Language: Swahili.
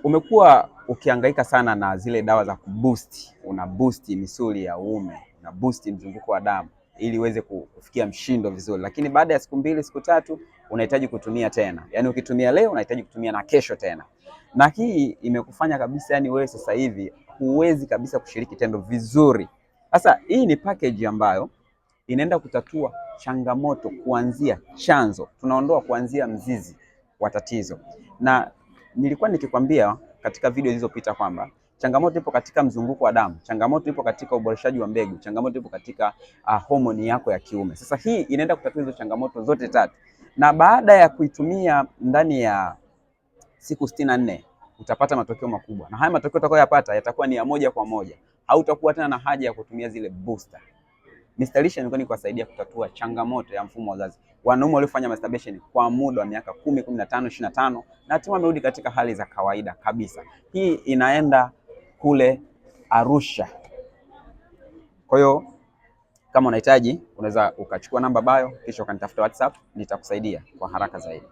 Umekuwa ukihangaika sana na zile dawa za kuboost, una boost misuli ya uume, una boost mzunguko wa damu ili uweze kufikia mshindo vizuri, lakini baada ya siku 2 siku 3 unahitaji kutumia tena. Yaani ukitumia leo unahitaji kutumia na kesho tena, na hii imekufanya kabisa, yani wewe sasa hivi huwezi kabisa kushiriki tendo vizuri. Sasa hii ni package ambayo inaenda kutatua changamoto kuanzia chanzo, tunaondoa kuanzia mzizi wa tatizo. Na nilikuwa nikikwambia katika video zilizopita kwamba changamoto ipo katika mzunguko wa damu, changamoto ipo katika uboreshaji wa mbegu, changamoto ipo katika homoni yako ya kiume. Sasa hii inaenda kutatua hizo changamoto zote tatu, na baada ya kuitumia ndani ya siku 64 utapata matokeo makubwa, na haya matokeo utakayoyapata yatakuwa ni ya moja kwa moja. Hautakuwa tena na haja ya kutumia zile booster. Mr. Lishe nilikuwa nikiwasaidia kutatua changamoto ya mfumo wa uzazi, wanaume waliofanya masturbation kwa muda wa miaka 10, 15, 25 na hatimaye wamerudi katika hali za kawaida kabisa. Hii inaenda kule Arusha. Kwa hiyo kama unahitaji unaweza ukachukua namba bio kisha ukanitafuta WhatsApp, nitakusaidia kwa haraka zaidi.